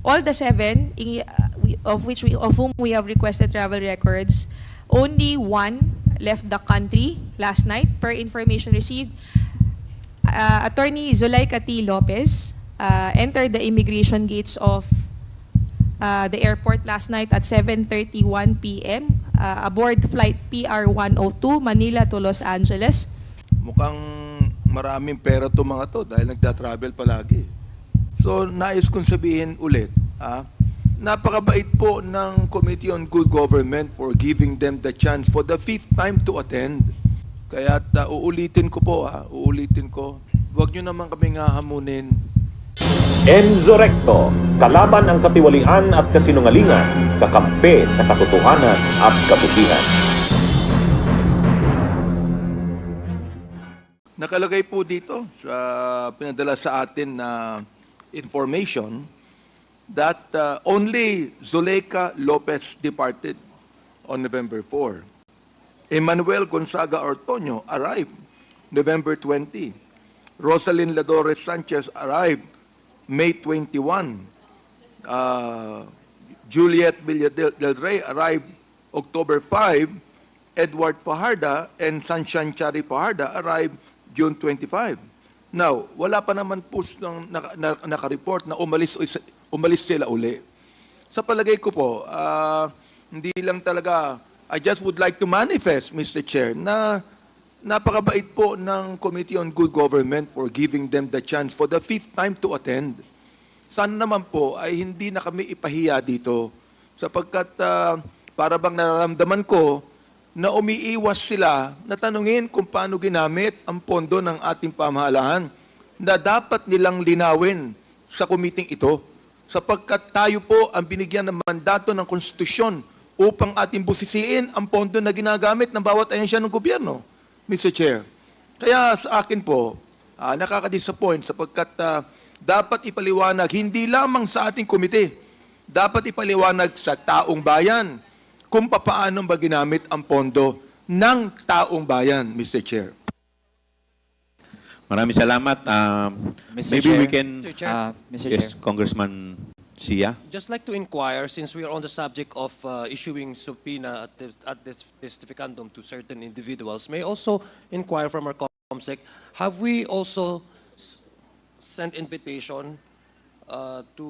all the 7, of whom we have requested travel records, only 1 left the country last night per information received. Attorney Zulayka T. Lopez entered the immigration gates of the airport last night at 7:31 p.m. Aboard flight PR-102 Manila to Los Angeles. Mukhang maraming pera to mga to dahil nagda-travel palagi. So, nais kong sabihin ulit, napakabait po ng Committee on Good Government for giving them the chance for the 5th time to attend. Kaya uulitin ko po, uulitin ko. Huwag nyo naman kaming hahamunin. Enzo Recto, kalaban ang katiwalian at kasinungalingan, kakampi sa katotohanan at kabutihan. Nakalagay po dito sa pinadala sa atin na information that only Zulayka Lopez departed on November 4. Emmanuel Gonzaga Ortoño arrived November 20. Rosalyn Ladores Sanchez arrived May 21. Juliet Villadel del Rey arrived October 5. Edward Fajarda and Sunshine Chari Fajarda arrived June 25. Now, wala pa naman po naka-report na umalis sila uli. Sa palagay ko po, hindi lang talaga, I just would like to manifest, Mr. Chair, na napakabait po ng Committee on Good Government for giving them the chance for the 5th time to attend. Sana naman po ay hindi na kami ipahiya dito sapagkat para bang nararamdaman ko na umiiwas sila na tanungin kung paano ginamit ang pondo ng ating pamahalaan na dapat nilang linawin sa komiting ito sapagkat tayo po ang binigyan ng mandato ng konstitusyon upang ating busisiin ang pondo na ginagamit ng bawat ahensya ng gobyerno, Mr. Chair. Kaya sa akin po, nakaka-disappoint sapagkat dapat ipaliwanag hindi lamang sa ating komite, dapat ipaliwanag sa taong bayan kung paano ba ginamit ang pondo ng taong bayan, Mr. Chair. Maraming salamat. Maybe Chair. we can... Mr. Chair. Mr. Yes, Chair. Congressman Sia. Just like to inquire, since we are on the subject of issuing subpoena at this testificandum to certain individuals, may also inquire from our COMSEC, have we also sent invitation to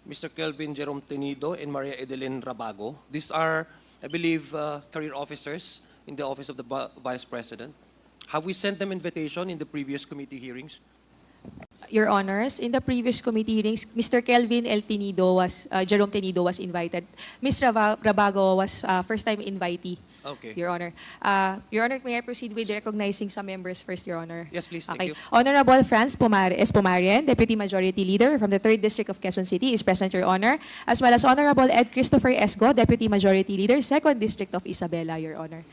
Mr. Kelvin Jerome Tenido and Maria Edelyn Rabago? These are, I believe, career officers in the Office of the Vice President. Have we sent them invitation in the previous committee hearings? Your Honors, in the previous committee hearings, Mr. Kelvin L. Tenido Jerome Tenido was invited. Ms. Rabago was first-time invitee, Okay. Your Honor. Your Honor, may I proceed with recognizing some members first, Your Honor? Yes, please. Thank Okay. you. Honorable Franz Espomarian, Deputy Majority Leader from the 3rd District of Quezon City, is present, Your Honor, as well as Honorable Ed Christopher Esgo, Deputy Majority Leader, 2nd District of Isabela, Your Honor.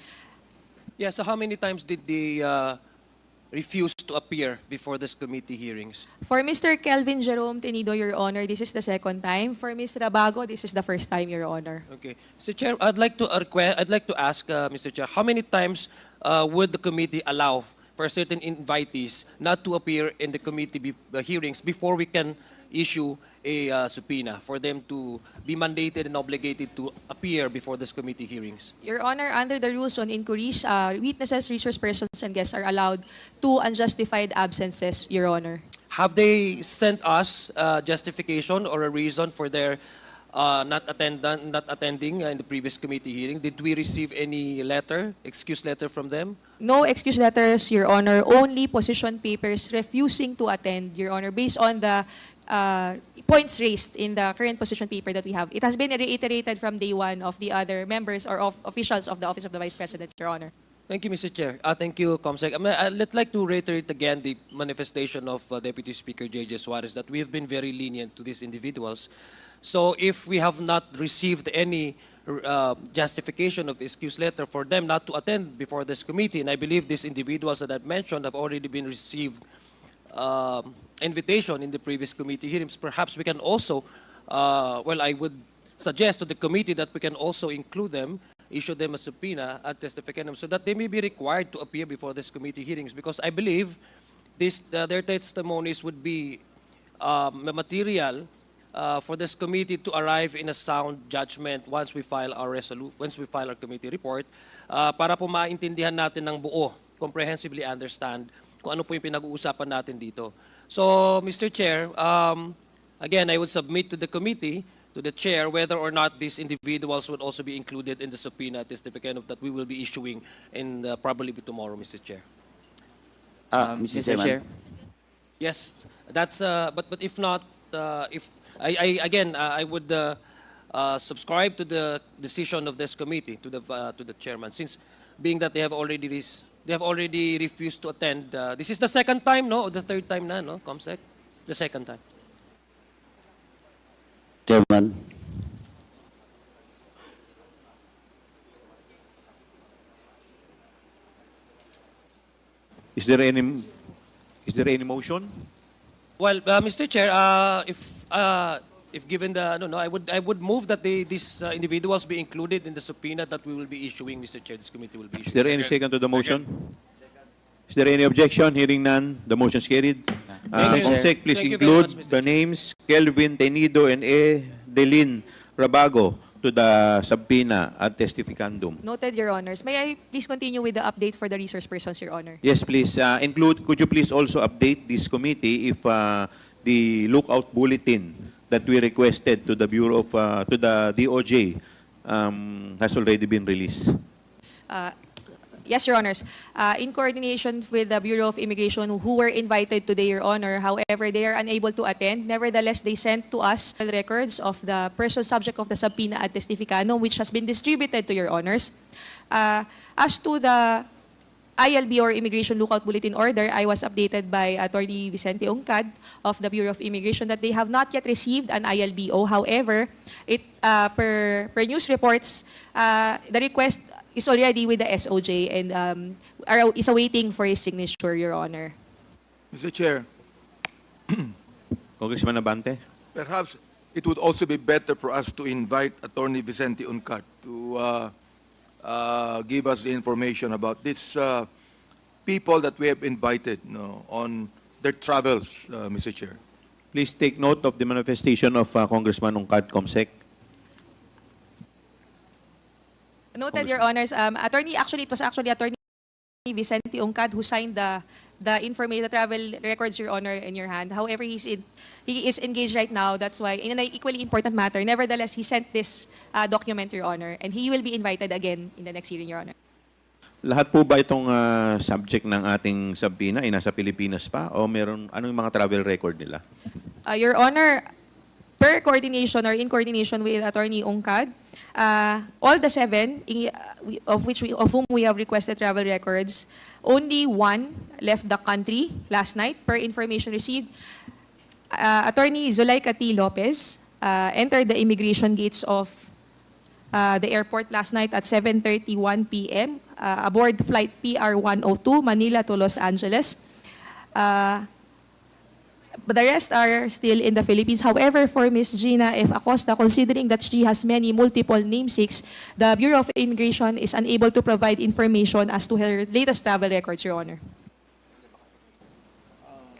Yeah, so how many times did they refuse to appear before this committee hearings? For Mr. Kelvin Jerome Tenido, Your Honor, this is the 2nd time. For Ms. Rabago, this is the 1st time, Your Honor. Okay. Mr. Chair, I'd like to ask, Mr. Chair, how many times would the committee allow for certain invitees not to appear in the committee hearings before we can issue a subpoena for them to be mandated and obligated to appear before this committee hearings? Your Honor, under the rules on inquiries, witnesses, resource persons, and guests are allowed 2 unjustified absences, Your Honor. Have they sent us justification or a reason for their not attending in the previous committee hearing? Did we receive any letter, excuse letter from them? No excuse letters, Your Honor. Only position papers refusing to attend, Your Honor, based on the points raised in the current position paper that we have. It has been reiterated from day one of the other members or of officials of the Office of the Vice President, Your Honor. Thank you, Mr. Chair. Thank you, COMSEC. I'd like to reiterate again the manifestation of Deputy Speaker J.J. Suarez that we have been very lenient to these individuals. So if we have not received any justification of excuse letter for them not to attend before this committee, and I believe these individuals that I've mentioned have already been received invitation in the previous committee hearings, perhaps we can also, I would suggest to the committee that we can also include them, issue them a subpoena at testificandum so that they may be required to appear before this committee hearings, because I believe their testimonies would be material for this committee to arrive in a sound judgment once we file our committee report, para po maintindihan natin ng buo, comprehensively understand kung ano po yung pinag-uusapan natin dito. So, Mr. Chair, again, I would submit to the committee, to the chair, whether or not these individuals would also be included in the subpoena testification that we will be issuing in probably tomorrow, Mr. Chair. Mr. Chair. Yes, that's but if not, if I would subscribe to the decision of this committee, to the chairman, since being that they have already refused to attend. This is the second time, no, or the third time na, no, Comsec, the second time. Chairman. Is there any motion? Well, Mr. Chair, if given the no, I would move that these individuals be included in the subpoena that we will be issuing, Mr. Chair. This committee will be Is issuing. there any second to the motion? Is there any objection? Hearing none, the motion is carried. Mr. Chair. Comsec, please Thank you very include much, Mr. the names Kelvin Tenido and Delin Rabago to the subpoena at testificandum. Noted, Your Honors. May I please continue with the update for the resource persons, Your Honor? Yes, please. Could you please also update this committee if the lookout bulletin that we requested to the Bureau of, to the DOJ has already been released? Yes, Your Honors. In coordination with the Bureau of Immigration who were invited today, Your Honor, however, they are unable to attend. Nevertheless, they sent to us the records of the person subject of the subpoena at testificandum, which has been distributed to Your Honors. As to the ILB or Immigration Lookout Bulletin Order, I was updated by Attorney Vicente Ongcad of the Bureau of Immigration that they have not yet received an ILBO. However, per news reports, the request is already with the SOJ and is awaiting for his signature, Your Honor. Mr. Chair, Congressman Abante? perhaps it would also be better for us to invite Attorney Vicente Uncat to give us the information about these people that we have invited, on their travels, Mr. Chair. Please take note of the manifestation of Congressman Ongcad, Comsec. Noted, Your Honors. It was actually Attorney Vicente Ongcad who signed the information, the travel records, Your Honor, in your hand. However, he is engaged right now. That's why, in an equally important matter, nevertheless, he sent this document, Your Honor, and he will be invited again in the next hearing, Your Honor. Lahat po ba itong subject ng ating subpoena ay nasa Pilipinas pa o meron anong mga travel record nila? Your Honor, per coordination or in coordination with Attorney Ongcad, all the seven, of whom we have requested travel records, only one left the country last night, per information received. Attorney Zulaika T. Lopez entered the immigration gates of the airport last night at 7:31 p.m. Aboard flight PR-102, Manila to Los Angeles. But the rest are still in the Philippines. However, for Ms. Gina F. Acosta, considering that she has multiple namesakes, the Bureau of Immigration is unable to provide information as to her latest travel records, Your Honor.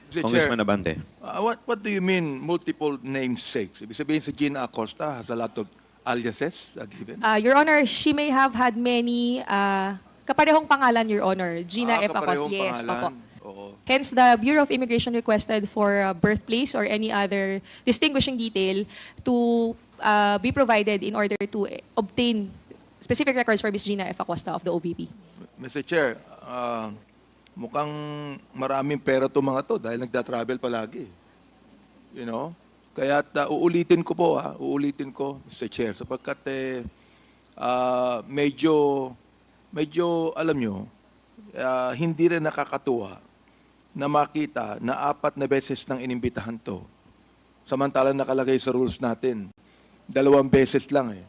Mr. Chair, Congressman Abante. what do you mean multiple namesakes? Ibig sabihin si Gina Acosta has a lot of aliases given? Your Honor, she may have had many kaparehong pangalan, Your Honor. Gina F. Acosta. Kaparehong Yes, pangalan. opo. Oo. Hence, the Bureau of Immigration requested for birthplace or any other distinguishing detail to be provided in order to obtain specific records for Ms. Gina F. Acosta of the OVP. Mr. Chair, mukhang maraming pera to mga to dahil nagda-travel palagi. You know? Kaya uulitin ko, Mr. Chair, sapagkat medyo, alam nyo, hindi rin nakakatuwa na makita na 4 na beses nang inimbitahan to. Samantalang nakalagay sa rules natin, 2 beses lang eh.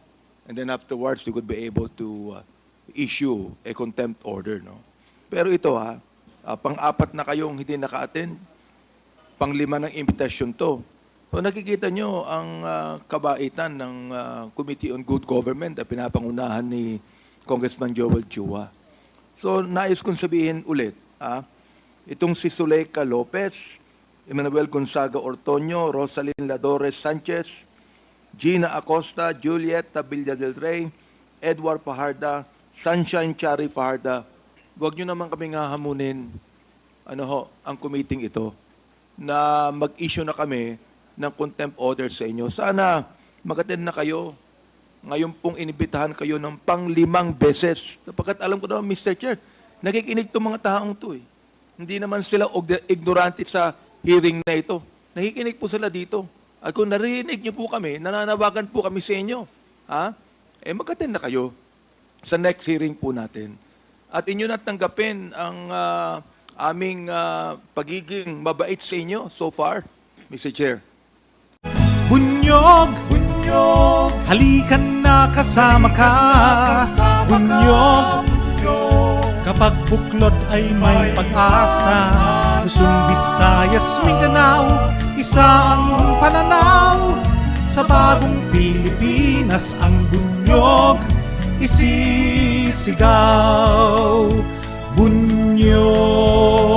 And then afterwards, you could be able to issue a contempt order, no? Pero ito pang-4 na kayong hindi naka-attend, pang-5 ng invitation to. So nakikita nyo ang kabaitan ng Committee on Good Government na pinapangunahan ni Congressman Joel Chua. So nais kong sabihin ulit, itong si Zuleika Lopez, Emmanuel Gonzaga Ortoño, Rosalyn Ladores Sanchez, Gina Acosta, Juliet Tabilla del Rey, Edward Fajarda, Sunshine Chari Fajarda. Huwag nyo naman kaming hahamunin ang committee ito na mag-issue na kami ng contempt order sa inyo. Sana mag-attend na kayo. Ngayon pong inibitahan kayo ng pang-5 beses. Sapagkat alam ko naman, Mr. Chair, nakikinig itong mga taong to eh. Hindi naman sila ignorante sa hearing na ito. Nakikinig po sila dito. At kung narinig niyo po kami, nananawagan po kami sa inyo. Mag-attend na kayo sa next hearing po natin. At inyo na tanggapin ang aming pagiging mabait sa inyo so far, Mr. Chair. Bunyog, bunyog, halikan na kasama ka. Bunyog, kapag buklod ay may pag-asa. Luzon, Visayas, Mindanao, isa ang pananaw. Sa bagong Pilipinas ang bunyog isisigaw. Bunyog.